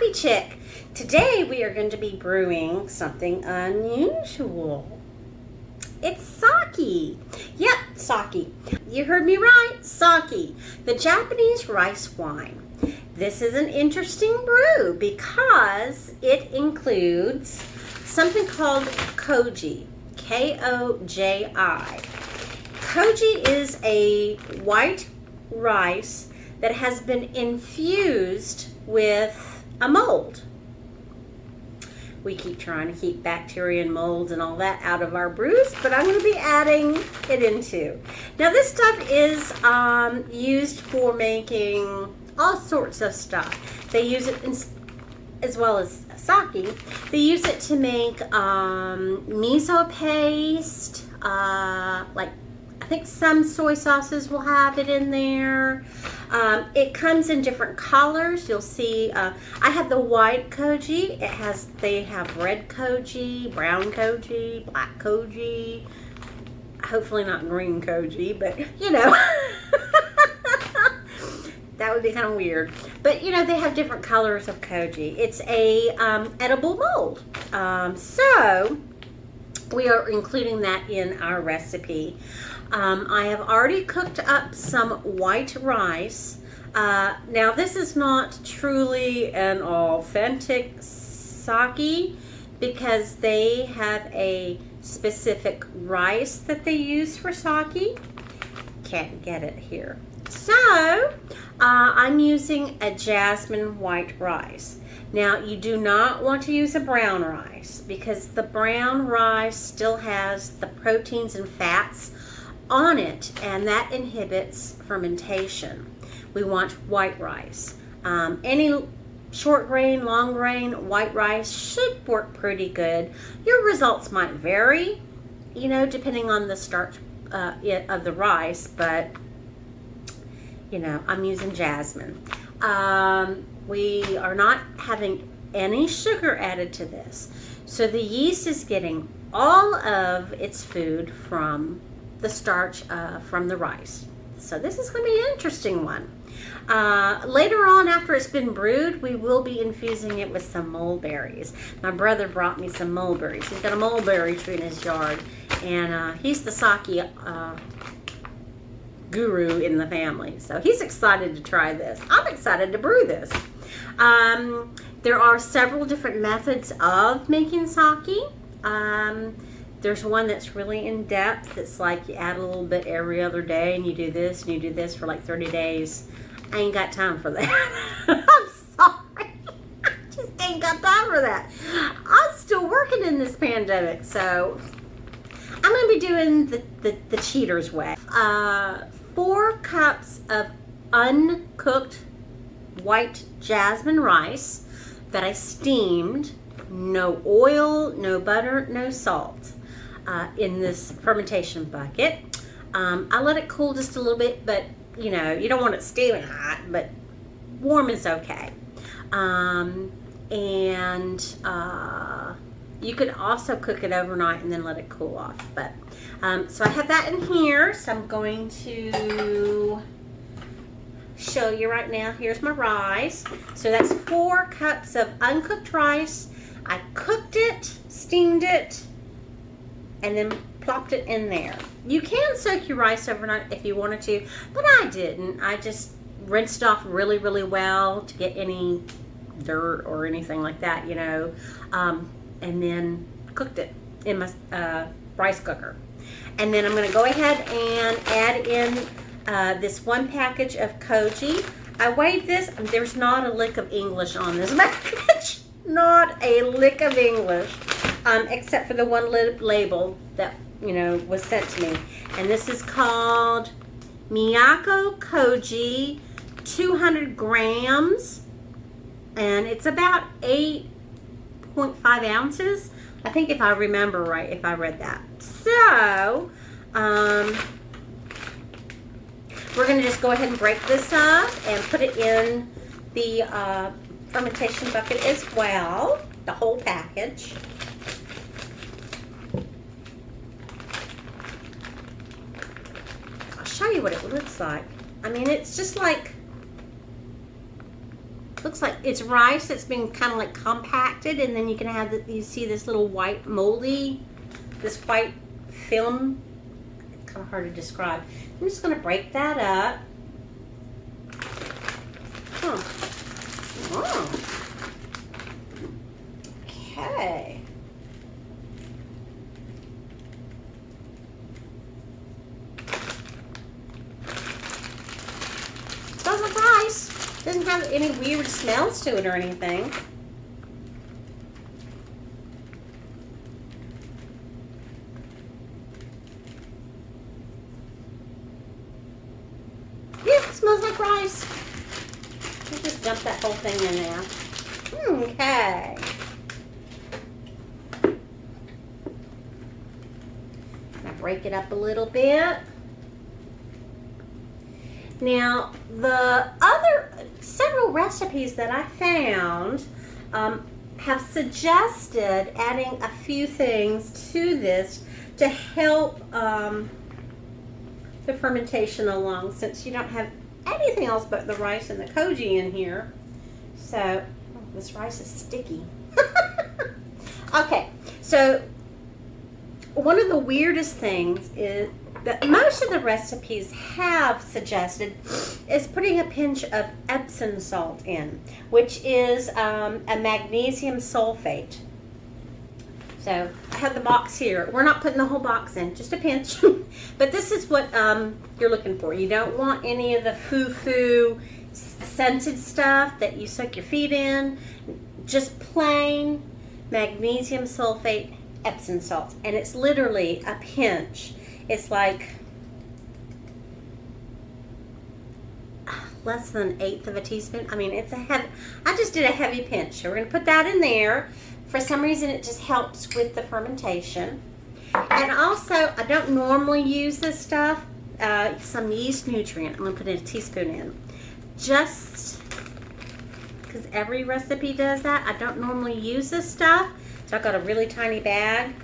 Happy Chick. Today we are going to be brewing something unusual. It's sake. Yep, sake. You heard me right, sake, the Japanese rice wine. This is an interesting brew because it includes something called koji, K-O-J-I. Koji is a white rice that has been infused with a mold. We keep trying to keep bacteria and molds and all that out of our brews, but I'm going to be adding it into. Now this stuff is used for making all sorts of stuff. They use it as well as sake. They use it to make miso paste, like I think some soy sauces will have it in there. It comes in different colors. You'll see, I have the white koji. They have red koji, brown koji, black koji. Hopefully not green koji, but you know, that would be kind of weird. But you know, they have different colors of koji. It's a edible mold. So we are including that in our recipe. I have already cooked up some white rice. Now this is not truly an authentic sake because they have a specific rice that they use for sake. Can't get it here. So I'm using a jasmine white rice. Now you do not want to use a brown rice because the brown rice still has the proteins and fats on it, and that inhibits fermentation. We want white rice. Any short grain, long grain, white rice should work pretty good. Your results might vary, you know, depending on the starch of the rice, but you know, I'm using jasmine. We are not having any sugar added to this. So the yeast is getting all of its food from the starch from the rice. So this is going to be an interesting one. Later on, after it's been brewed, we will be infusing it with some mulberries. My brother brought me some mulberries. He's got a mulberry tree in his yard, and he's the sake guru in the family. So he's excited to try this. I'm excited to brew this. There are several different methods of making sake. There's one that's really in depth. It's like you add a little bit every other day and you do this and you do this for like 30 days. I ain't got time for that. I'm sorry. I just ain't got time for that. I'm still working in this pandemic, so I'm going to be doing the cheater's way. 4 cups of uncooked white jasmine rice that I steamed. No oil, no butter, no salt. In this fermentation bucket. I let it cool just a little bit, but you know, you don't want it steaming hot, but warm is okay. You could also cook it overnight and then let it cool off. But so I have that in here, so I'm going to show you right now. Here's my rice. So that's 4 cups of uncooked rice. I cooked it, steamed it, and then plopped it in there. You can soak your rice overnight if you wanted to, but I didn't. I just rinsed off really, really well to get any dirt or anything like that, you know, and then cooked it in my rice cooker. And then I'm going to go ahead and add in this 1 package of koji. I weighed this. There's not a lick of English on this package. Not a lick of English. Except for the one label that, you know, was sent to me. And this is called Miyako Koji, 200 grams. And it's about 8.5 ounces. I think if I remember right, if I read that. So, we're going to just go ahead and break this up and put it in the fermentation bucket as well. The whole package. Show you what it looks like. I mean, it's just like, looks like it's rice that's been kind of like compacted, and then you can have you see this little white moldy, this white film. It's kind of hard to describe. I'm just going to break that up. Oh. Okay. Smells like rice. Doesn't have any weird smells to it or anything. Yeah, it smells like rice. Let's just dump that whole thing in there. Okay. Now break it up a little bit. Now, the other several recipes that I found have suggested adding a few things to this to help the fermentation along, since you don't have anything else but the rice and the koji in here. So, this rice is sticky. Okay, so one of the weirdest things is that most of the recipes have suggested is putting a pinch of Epsom salt in, which is a magnesium sulfate. So I have the box here. We're not putting the whole box in, just a pinch. But this is what you're looking for. You don't want any of the foo-foo scented stuff that you soak your feet in. Just plain magnesium sulfate Epsom salt. And it's literally a pinch. It's like less than 1/8 of a teaspoon. I mean, it's a heavy, I just did a heavy pinch. So we're going to put that in there. For some reason, it just helps with the fermentation. And also, I don't normally use this stuff, some yeast nutrient. I'm going to put a teaspoon in. Just because every recipe does that. I don't normally use this stuff. So I've got a really tiny bag.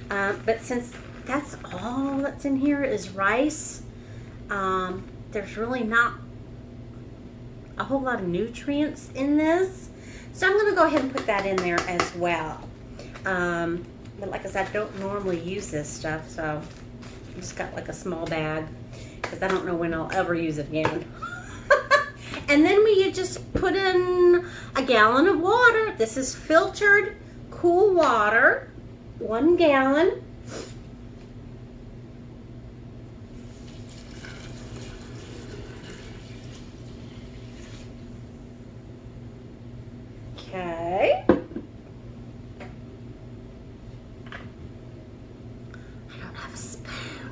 But since that's all that's in here is rice, there's really not a whole lot of nutrients in this. So I'm going to go ahead and put that in there as well. But like I said, I don't normally use this stuff, so I just got like a small bag because I don't know when I'll ever use it again. And then we just put in a gallon of water. This is filtered cool water, 1 gallon. Okay. I don't have a spoon.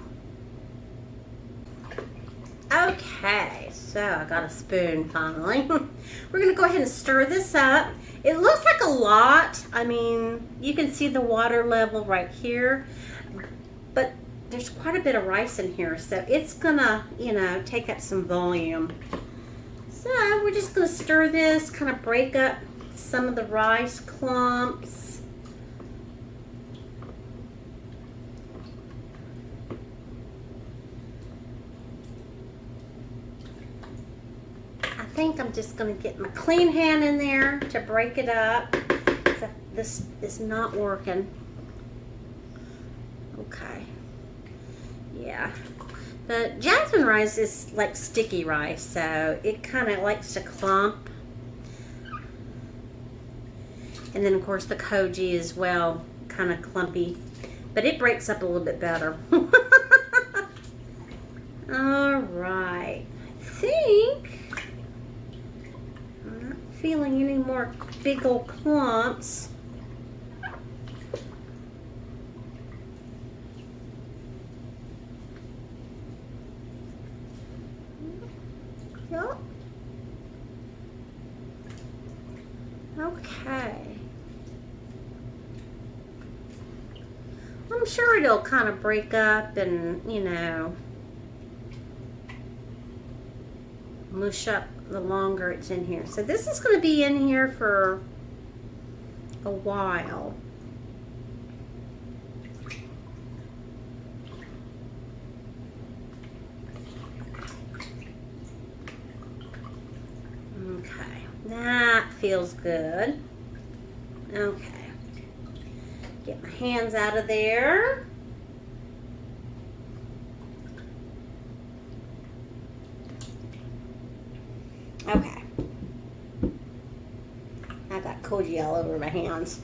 Okay, so I got a spoon finally. We're going to go ahead and stir this up. It looks like a lot. I mean, you can see the water level right here, but there's quite a bit of rice in here, so it's gonna, you know, take up some volume. So we're just gonna stir this, kind of break up some of the rice clumps. I think I'm just going to get my clean hand in there to break it up. This is not working. Okay. Yeah. The jasmine rice is like sticky rice, so it kind of likes to clump. And then, of course, the koji as well, kind of clumpy. But it breaks up a little bit better. All right. I think I'm not feeling any more big old clumps. Yep. Okay. I'm sure it'll kind of break up and, you know, mush up the longer it's in here. So this is going to be in here for a while. Okay, that feels good. Okay. Get my hands out of there. Okay. I got koji all over my hands.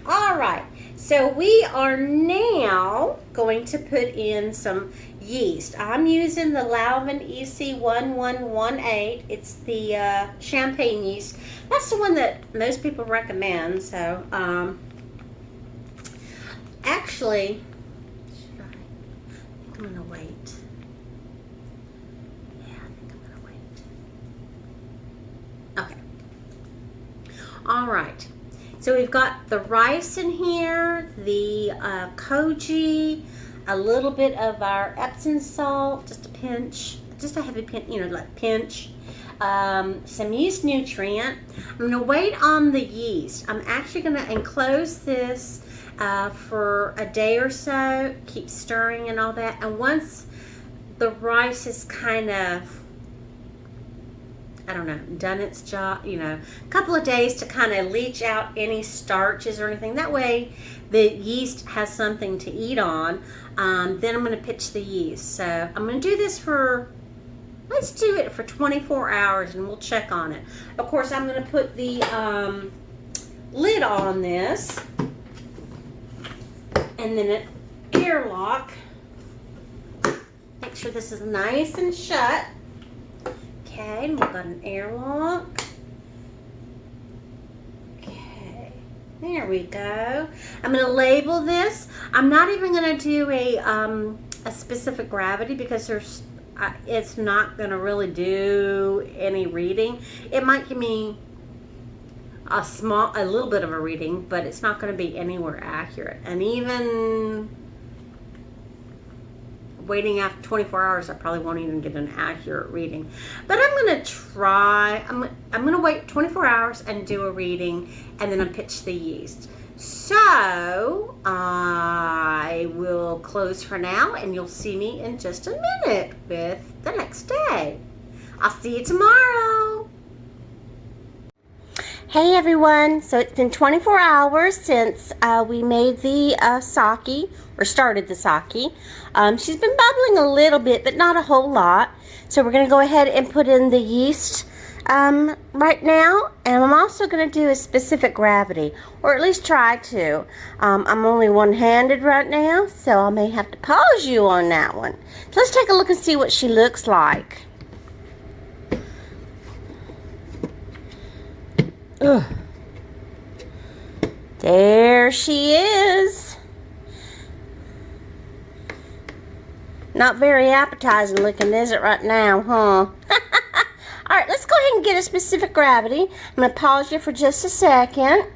All right. So we are now going to put in some yeast. I'm using the Lalvin EC1118. It's the champagne yeast. That's the one that most people recommend. So, actually, I think I'm going to wait. Yeah, I think I'm going to wait. Okay. All right. So we've got the rice in here, the koji, a little bit of our Epsom salt, just a pinch, just a heavy pinch, you know, like pinch. Some yeast nutrient. I'm going to wait on the yeast. I'm actually going to enclose this for a day or so, keep stirring and all that. And once the rice is kind of, I don't know, done its job, you know, a couple of days to kind of leach out any starches or anything. That way the yeast has something to eat on. Then I'm going to pitch the yeast. So I'm going to do this for, let's do it for 24 hours and we'll check on it. Of course, I'm going to put the lid on this and then an airlock. Make sure this is nice and shut. Okay, and we've got an airlock. Okay, there we go. I'm going to label this. I'm not even going to do a specific gravity because there's it's not going to really do any reading. It might give me a little bit of a reading, but it's not going to be anywhere accurate. And even waiting after 24 hours, I probably won't even get an accurate reading. But I'm going to try, I'm going to wait 24 hours and do a reading, and then I'll pitch the yeast. So I will close for now, and you'll see me in just a minute with the next day. I'll see you tomorrow. Hey everyone, so it's been 24 hours since we made the sake, or started the sake. She's been bubbling a little bit, but not a whole lot. So we're going to go ahead and put in the yeast right now. And I'm also going to do a specific gravity, or at least try to. I'm only one-handed right now, so I may have to pause you on that one. So let's take a look and see what she looks like. Ugh. There she is. Not very appetizing looking, is it, right now, huh? Alright, let's go ahead and get a specific gravity. I'm going to pause you for just a second.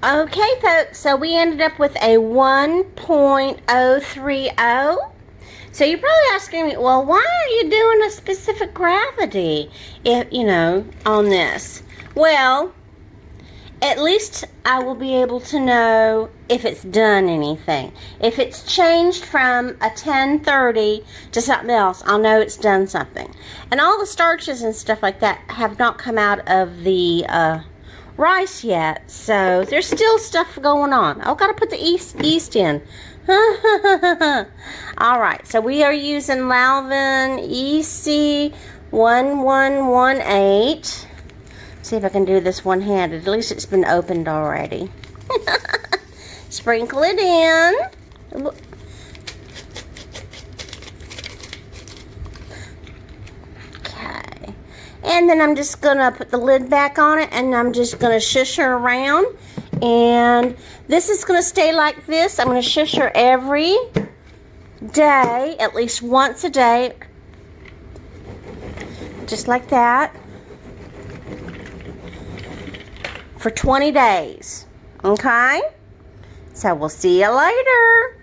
Okay, folks, so we ended up with a 1.030. So you're probably asking me, well, why are you doing a specific gravity, if, you know, on this? Well, at least I will be able to know if it's done anything. If it's changed from a 1030 to something else, I'll know it's done something. And all the starches and stuff like that have not come out of the rice yet. So there's still stuff going on. I've got to put the yeast in. Alright, so we are using Lalvin EC1118. See if I can do this one-handed. At least it's been opened already. Sprinkle it in. Okay. And then I'm just going to put the lid back on it, and I'm just going to shush her around. And this is going to stay like this. I'm going to shush her every day, at least once a day. Just like that. For 20 days. Okay? So we'll see you later.